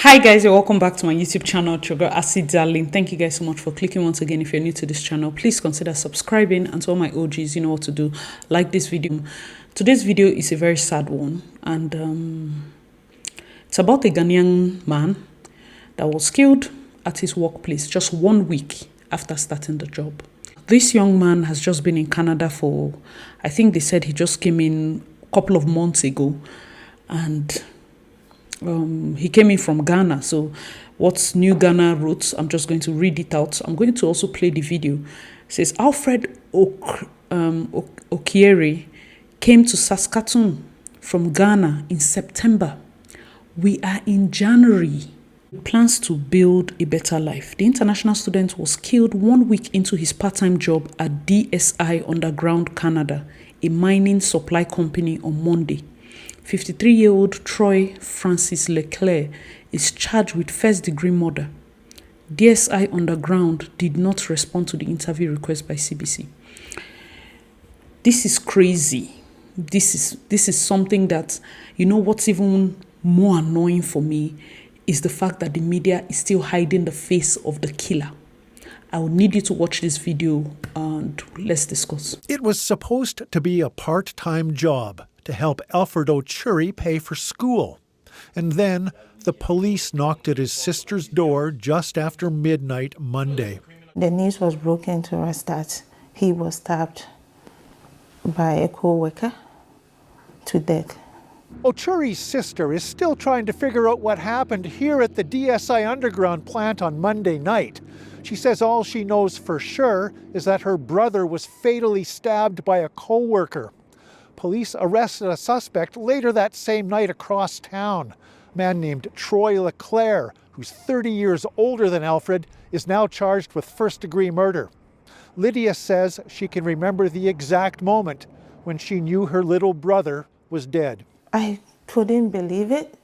Hi guys, and welcome back to my YouTube channel, Sugar Acid Darling. Thank you guys so much for clicking once again. If you're new to this channel, please consider subscribing, and to all my OGs, you know what to do. Like this video. Today's video is a very sad one, and it's about a Ghanaian man that was killed at his workplace just 1 week after starting the job. This young man has just been in Canada for, I think they said he just came in a couple of months ago, and he came in from Ghana. So what's New Ghana wrote, I'm just going to read it out. I'm going to also play the video. It says, Alfred Okiere came to Saskatoon from Ghana in September. We are in January. He plans to build a better life. The international student was killed 1 week into his part-time job at DSI Underground Canada, a mining supply company, on Monday. 53-year-old Troy Francis Leclerc is charged with first-degree murder. DSI Underground did not respond to the interview request by CBC. This is crazy. This is something that, you know, what's even more annoying for me is the fact that the media is still hiding the face of the killer. I will need you to watch this video and let's discuss. It was supposed to be a part-time job to help Alfred Ochuri pay for school. And then the police knocked at his sister's door just after midnight Monday. The news was broken to us that he was stabbed by a co-worker to death. Ochuri's sister is still trying to figure out what happened here at the DSI Underground plant on Monday night. She says all she knows for sure is that her brother was fatally stabbed by a co-worker. Police arrested a suspect later that same night across town. A man named Troy Leclerc, who's 30 years older than Alfred, is now charged with first-degree murder. Lydia says she can remember the exact moment when she knew her little brother was dead. I couldn't believe it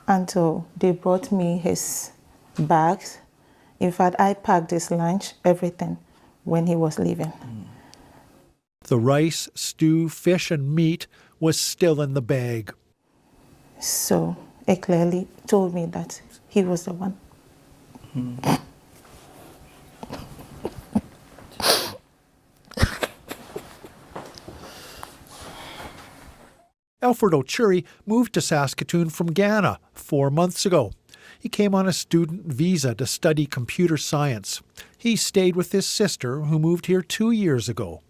until they brought me his bags. In fact, I packed his lunch, everything, when he was leaving. The rice, stew, fish, and meat was still in the bag. So it clearly told me that he was the one. Alfred Ochuri moved to Saskatoon from Ghana 4 months ago. He came on a student visa to study computer science. He stayed with his sister, who moved here 2 years ago.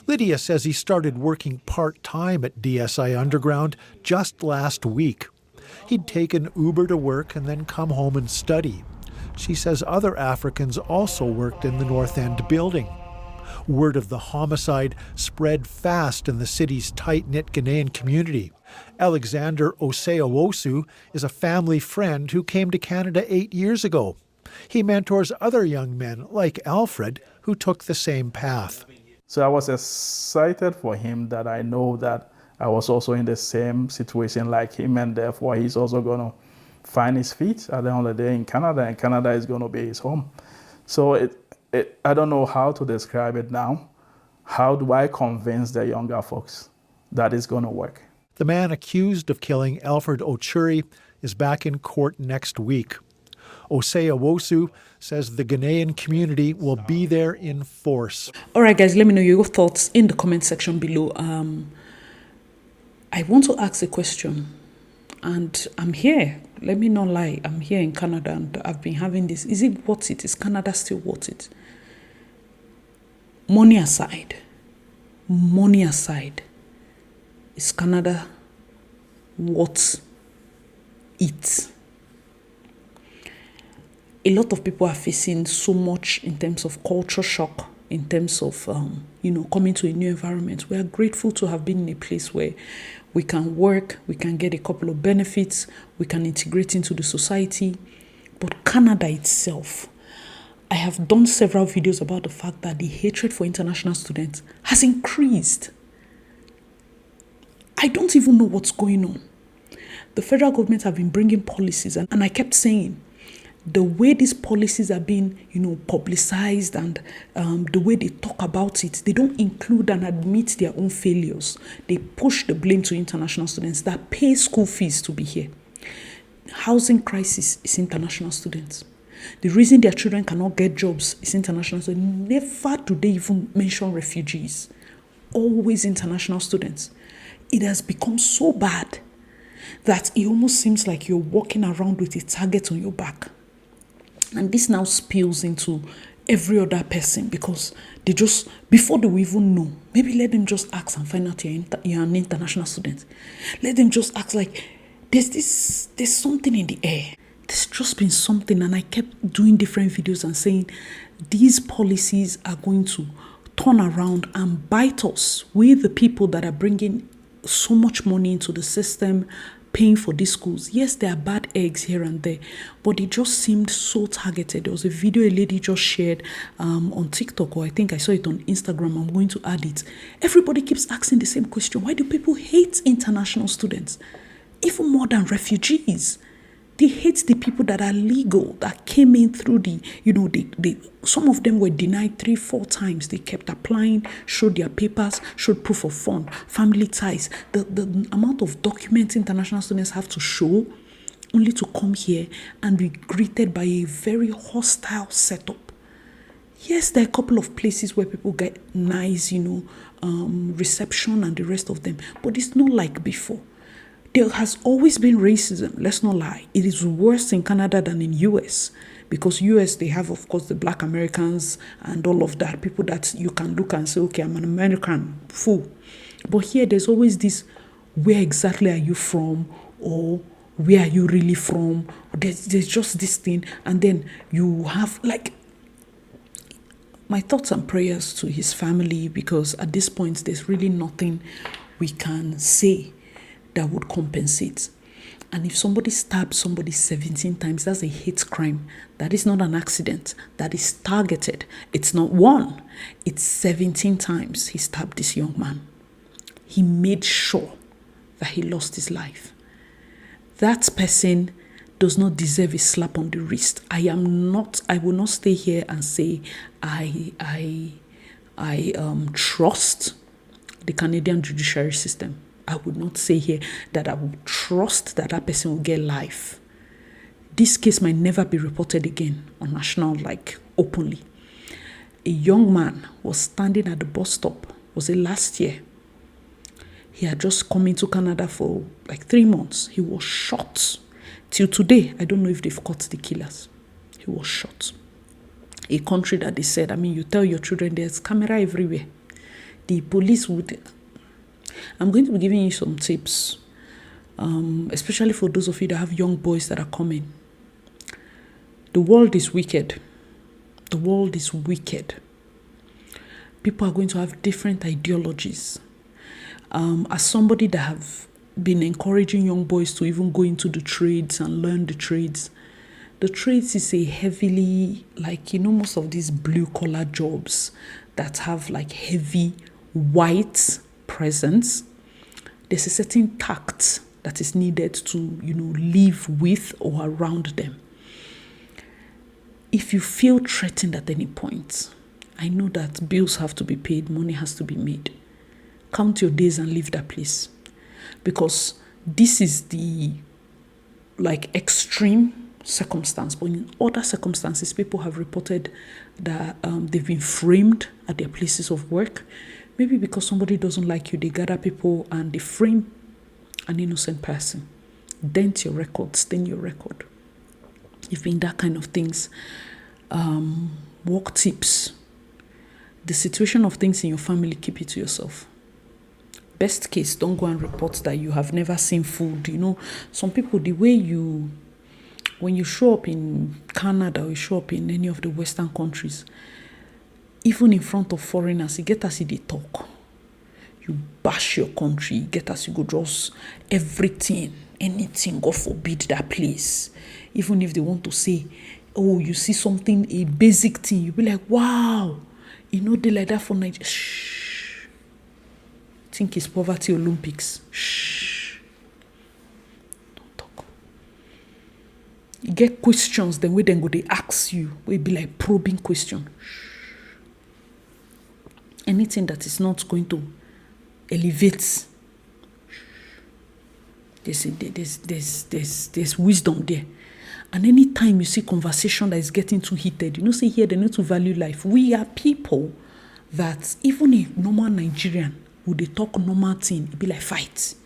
Lydia says he started working part-time at DSI Underground just last week. He'd taken Uber to work and then come home and study. She says other Africans also worked in the North End building. Word of the homicide spread fast in the city's tight-knit Ghanaian community. Alexander Oseawosu is a family friend who came to Canada 8 years ago. He mentors other young men like Alfred who took the same path. So I was excited for him that I know that I was also in the same situation like him, and therefore he's also going to find his feet at the end of the day in Canada, and Canada is going to be his home. So I don't know how to describe it now. How do I convince the younger folks that it's going to work? The man accused of killing Alfred Ochuri is back in court next week. Oseawosu says the Ghanaian community will be there in force. All right, guys, let me know your thoughts in the comment section below. I want to ask a question, and I'm here. Let me not lie. I'm here in Canada, and I've been having this. Is it worth it? Is Canada still worth it? Money aside, is Canada worth it? A lot of people are facing so much in terms of culture shock, in terms of, coming to a new environment. We are grateful to have been in a place where we can work, we can get a couple of benefits, we can integrate into the society. But Canada itself, I have done several videos about the fact that the hatred for international students has increased. I don't even know what's going on. The federal government have been bringing policies, and I kept saying, the way these policies are being, publicized, and the way they talk about it, they don't include and admit their own failures. They push the blame to international students that pay school fees to be here. housing crisis is international students. The reason their children cannot get jobs is international students. Never do they even mention refugees. Always international students. It has become so bad that it almost seems like you're walking around with a target on your back. And this now spills into every other person because they just, before they will even know, maybe let them just ask and find out you're an international student. Let them just ask like, there's something in the air. There's just been something, and I kept doing different videos and saying these policies are going to turn around and bite us. We, the people that are bringing so much money into the system, paying for these schools. Yes, there are bad eggs here and there, but it just seemed so targeted. There was a video a lady just shared on TikTok, or I think I saw it on Instagram. I'm going to add it. Everybody keeps asking the same question. Why do people hate international students? Even more than refugees. They hate the people that are legal, that came in through some of them were denied 3-4 times. They kept applying, showed their papers, showed proof of fund, family ties. The amount of documents international students have to show only to come here and be greeted by a very hostile setup. Yes, there are a couple of places where people get nice, reception and the rest of them, but it's not like before. There has always been racism, let's not lie. It is worse in Canada than in US. Because US, they have, of course, the Black Americans and all of that. People that you can look and say, okay, I'm an American, fool. But here, there's always this, where exactly are you from? Or where are you really from? There's just this thing. And then you have, my thoughts and prayers to his family, because at this point, there's really nothing we can say that would compensate. And if somebody stabs somebody 17 times, that's a hate crime. That is not an accident. That is targeted. It's not one. It's 17 times he stabbed this young man. He made sure that he lost his life. That person does not deserve a slap on the wrist. I will not stay here and say I trust the Canadian judiciary system. I would not say here that I would trust that person will get life. This case might never be reported again on national, openly. A young man was standing at the bus stop, was it last year? He had just come into Canada for 3 months. He was shot. Till today, I don't know if they've caught the killers. He was shot. A country that they said, you tell your children there's camera everywhere. The police would... I'm going to be giving you some tips, especially for those of you that have young boys that are coming. The world is wicked. The world is wicked. People are going to have different ideologies. As somebody that have been encouraging young boys to even go into the trades and learn the trades is a heavily, most of these blue-collar jobs that have heavy white presence. There's a certain tact that is needed to, live with or around them. If you feel threatened at any point, I know that bills have to be paid, money has to be made. Count your days and leave that place. Because this is the, extreme circumstance. But in other circumstances, people have reported that they've been framed at their places of work. Maybe because somebody doesn't like you, they gather people and they frame an innocent person. Dent your record, stain your record. If been that kind of things, work tips. The situation of things in your family, keep it to yourself. Best case, don't go and report that you have never seen food. Some people, the way when you show up in Canada or you show up in any of the Western countries, even in front of foreigners, you get as they talk. You bash your country, you get as you go just everything, anything, God forbid that place. Even if they want to say, oh, you see something, a basic thing, you be like, wow, they like that for Nigeria. Shh. Think it's poverty Olympics. Shh. Don't talk. You get questions, then we then go, they ask you, we be like probing question. Shh. Anything that is not going to elevate, There's wisdom there. And anytime you see conversation that is getting too heated, you know, say here they need to value life. We are people that even a normal Nigerian would they talk normal thing, it be like fight.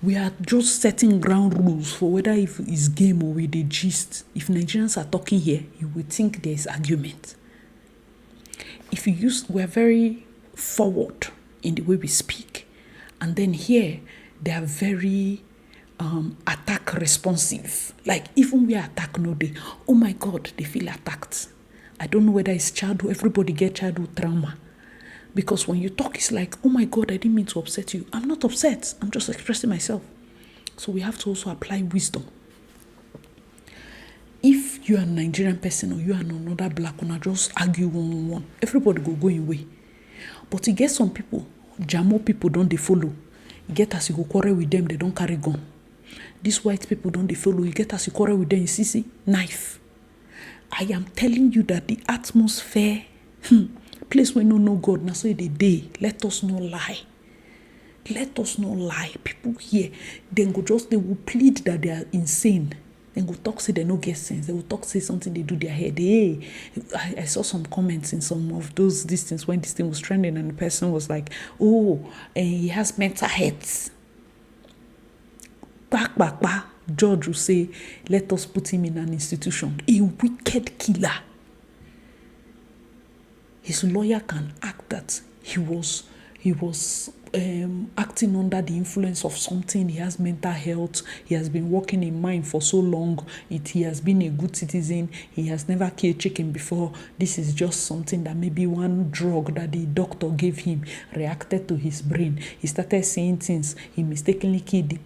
We are just setting ground rules for whether if it's game or with the gist. If Nigerians are talking here, you would think there is argument. We are very forward in the way we speak. And then here, they are very attack responsive. Like even we are attacked no day, oh my God, they feel attacked. I don't know whether it's childhood, everybody get childhood trauma. Because when you talk, it's like, oh my God, I didn't mean to upset you. I'm not upset, I'm just expressing myself. So we have to also apply wisdom. If you are a Nigerian person or you are another black one, just argue one, everybody go in way. But you get some people, Jamo people don't they follow. You get as you go quarrel with them, they don't carry gun. These white people don't they follow. You get as you quarrel with them, you see, knife. I am telling you that the atmosphere, place where no God, now so the day, let us not lie. Let us not lie. People here, they will plead that they are insane. Then go talk, say they no get sense. They will talk, say something, they do their head. Hey, I saw some comments in some of those things when this thing was trending, and the person was like, oh, he has mental health. Back. Judge will say, let us put him in an institution. A wicked killer. His lawyer can act that he was acting under the influence of something. He has mental health. He has been working in mine for so long. He has been a good citizen. He has never killed chicken before. This is just something that maybe one drug that the doctor gave him reacted to his brain. He started saying things. He mistakenly killed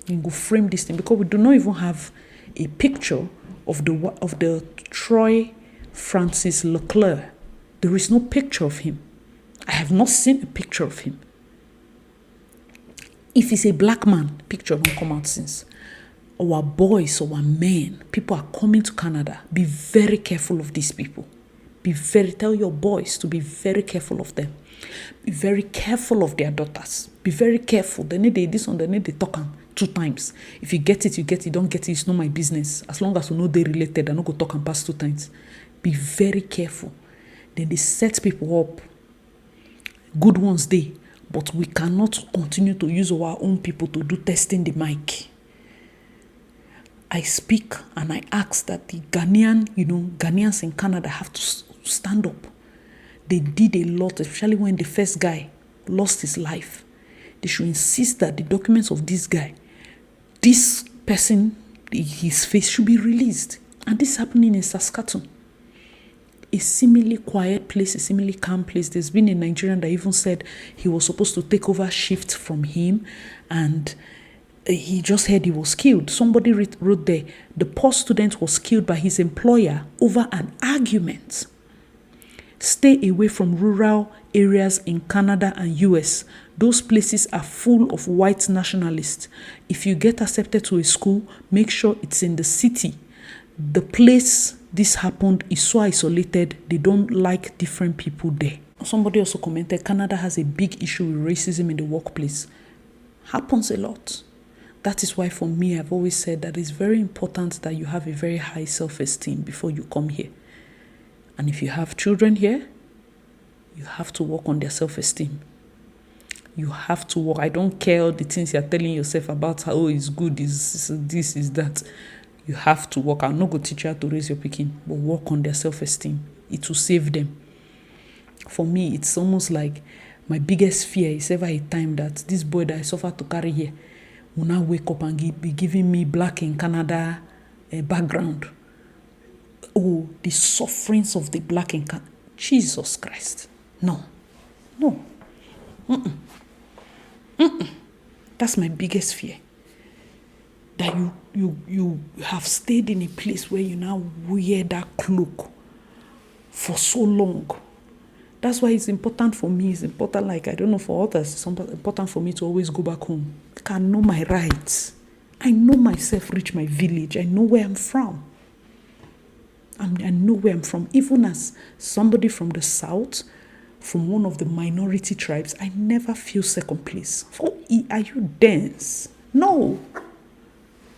you go frame this thing because we do not even have a picture of the Troy Francis Leclerc. There is no picture of him. I have not seen a picture of him. If he's a black man, picture won't come out since. Our boys, our men, people are coming to Canada. Be very careful of these people. Tell your boys to be very careful of them. Be very careful of their daughters. Be very careful. They need this one, they need to talk them 2 times. If you get it, you get it. Don't get it, it's not my business. As long as you know they related, I'm not going to talk and pass 2 times. Be very careful. Then they set people up. Good ones they, but we cannot continue to use our own people to do testing the mic. I speak and I ask that the Ghanaians in Canada have to stand up. They did a lot, especially when the first guy lost his life. They should insist that the documents of this guy, this person, his face should be released. And this is happening in Saskatoon. A seemingly quiet place, a seemingly calm place. There's been a Nigerian that even said he was supposed to take over shift from him and he just heard he was killed. Somebody wrote there, the poor student was killed by his employer over an argument. Stay away from rural areas in Canada and US. Those places are full of white nationalists. If you get accepted to a school, make sure it's in the city. The place this happened is so isolated, they don't like different people there. Somebody also commented, Canada has a big issue with racism in the workplace. Happens a lot. That is why for me, I've always said that it's very important that you have a very high self-esteem before you come here. And if you have children here, you have to work on their self-esteem. You have to work. I don't care all the things you're telling yourself about how, oh, it's good, is this, is that. You have to work. I'm not going to teach you how to raise your pikin, but work on their self-esteem. It will save them. For me, it's almost like my biggest fear is ever a time that this boy that I suffered to carry here will now wake up and be giving me black in Canada background. Oh, the sufferings of the black in Canada. Jesus Christ. No. That's my biggest fear. That you have stayed in a place where you now wear that cloak for so long. That's why it's important for me. It's important, like, I don't know, for others, it's important for me to always go back home. I can know my rights. I know myself, reach my village. I know where I'm from. I know where I'm from. Even as somebody from the south, from one of the minority tribes, I never feel second place. Are you dense? No.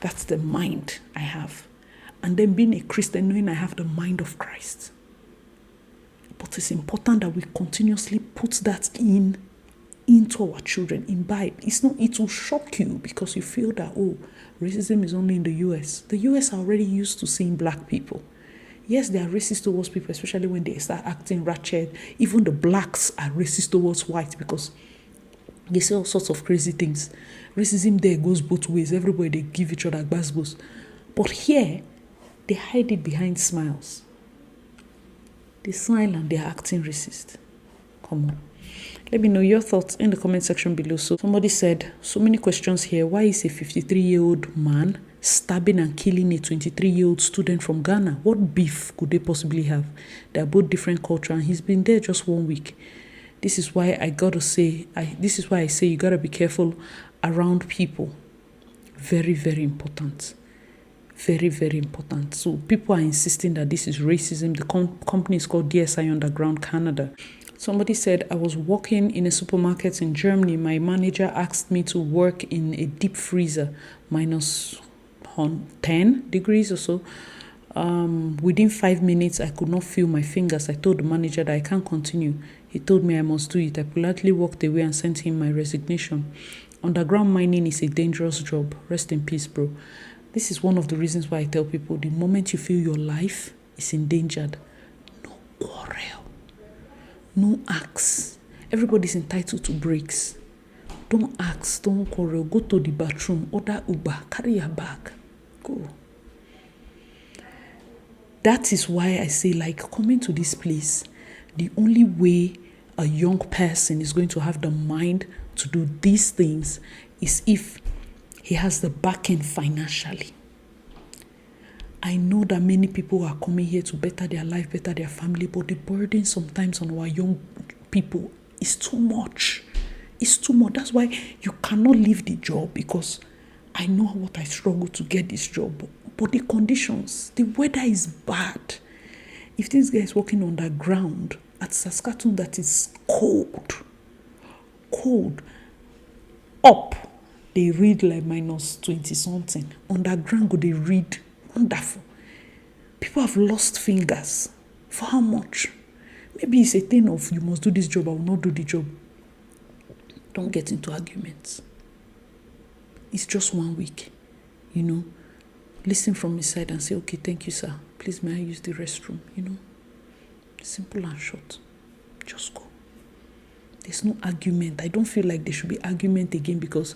That's the mind I have. And then being a Christian, knowing I have the mind of Christ. But it's important that we continuously put that into our children, imbibe. It will shock you because you feel that, racism is only in the US. The US are already used to seeing black people. Yes, they are racist towards people, especially when they start acting ratchet. Even the blacks are racist towards white because they say all sorts of crazy things. Racism there goes both ways. Everybody, they give each other gbasgbos. But here, they hide it behind smiles. They smile and they're acting racist. Come on. Let me know your thoughts in the comment section below. So somebody said, so many questions here. Why is a 53-year-old man stabbing and killing a 23-year-old student from Ghana? What beef could they possibly have? They're both different culture and he's been there just 1 week. This is why I say you gotta be careful around people. Very, very important. Very, very important. So people are insisting that this is racism. The company is called DSI Underground Canada. Somebody said, I was working in a supermarket in Germany. My manager asked me to work in a deep freezer, minus 10 degrees or so. Within 5 minutes, I could not feel my fingers. I told the manager that I can't continue. He told me I must do it. I politely walked away and sent him my resignation. Underground mining is a dangerous job. Rest in peace, bro. This is one of the reasons why I tell people the moment you feel your life is endangered, no quarrel, no axe. Everybody's entitled to breaks. Don't ask, don't quarrel. Go to the bathroom, order Uber, carry your bag, go. That is why I say, coming to this place, the only way a young person is going to have the mind to do these things is if he has the backing financially. I know that many people are coming here to better their life, better their family, but the burden sometimes on our young people is too much. It's too much. That's why you cannot leave the job, because I know what I struggle to get this job. But the conditions, the weather is bad. If this guy is working on the ground at Saskatoon, that is cold. Up, they read like minus 20 something. Underground, they read wonderful. People have lost fingers. For how much? Maybe it's a thing of you must do this job, I will not do the job. Don't get into arguments. It's just 1 week, Listen from his side and say, okay, thank you, sir. Please, may I use the restroom? Simple and short. Just go. There's no argument. I don't feel like there should be argument again, because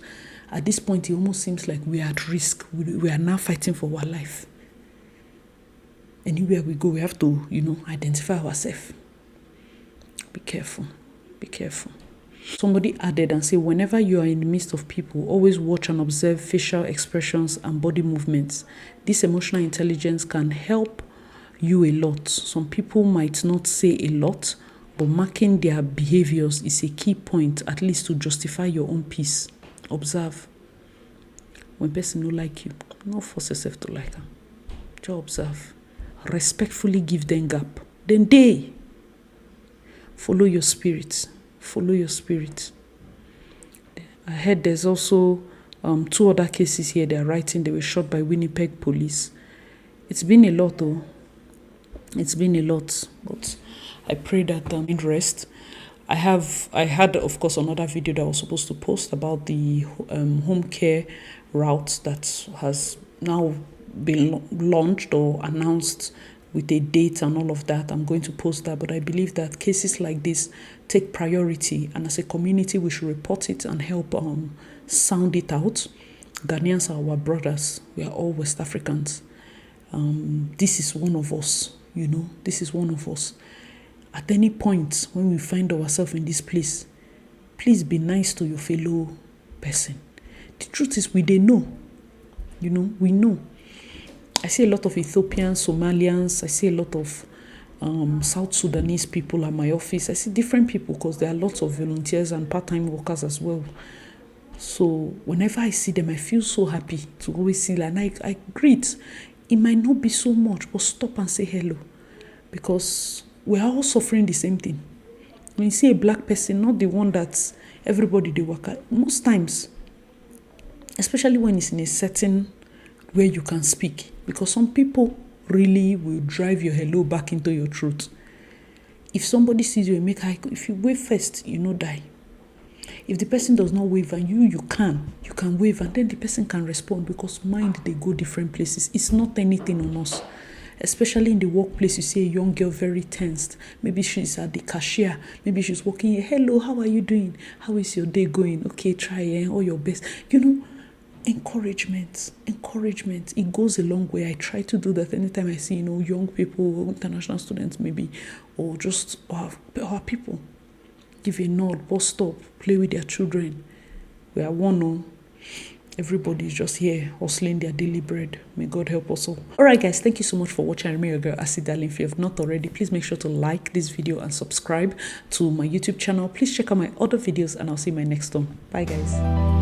at this point, it almost seems like we are at risk. We are now fighting for our life. Anywhere we go, we have to, identify ourselves. Be careful. Be careful. Somebody added and said, whenever you are in the midst of people, always watch and observe facial expressions and body movements. This emotional intelligence can help you a lot. Some people might not say a lot, but marking their behaviors is a key point, at least to justify your own peace. Observe. When person don't like you, not force yourself to like them. Just observe. Respectfully give them gap. Then they follow your spirit. Follow your spirit. I heard there's also 2 other cases here. They're writing they were shot by Winnipeg police. It's been a lot, though. It's been a lot, but I pray that rest. I had, of course, another video that I was supposed to post about the home care route that has now been launched or announced with a date and all of that. I'm going to post that, but I believe that cases like this take priority, and as a community we should report it and help sound it out. Ghanaians are our brothers. We are all West Africans. This is one of us, this is one of us. At any point when we find ourselves in this place, please be nice to your fellow person. The truth is we know. We know. I see a lot of Ethiopians, Somalians. I see a lot of South Sudanese people at my office. I see different people because there are lots of volunteers and part-time workers as well. So whenever I see them, I feel so happy to always see them. And I greet. It might not be so much, but stop and say hello, because we are all suffering the same thing. When you see a black person, not the one that everybody they work at, most times, especially when it's in a setting where you can speak, because some people really will drive your hello back into your throat. If somebody sees you and make eye, if you wave first, you no die. If the person does not wave and you can wave, and then the person can respond, because mind, they go different places. It's not anything on us. Especially in the workplace, you see a young girl very tensed. Maybe she's at the cashier. Maybe she's working here. Hello, how are you doing? How is your day going? Okay, try all your best. Encouragement. It goes a long way. I try to do that anytime I see, young people, international students maybe, or just our people. Give a nod, bus stop, play with their children. We are one. Everybody is just here hustling their daily bread. May God help us all. Alright guys, thank you so much for watching. I remain your girl, Acid Darling. If you have not already, please make sure to like this video and subscribe to my YouTube channel. Please check out my other videos, and I'll see you in my next one. Bye guys.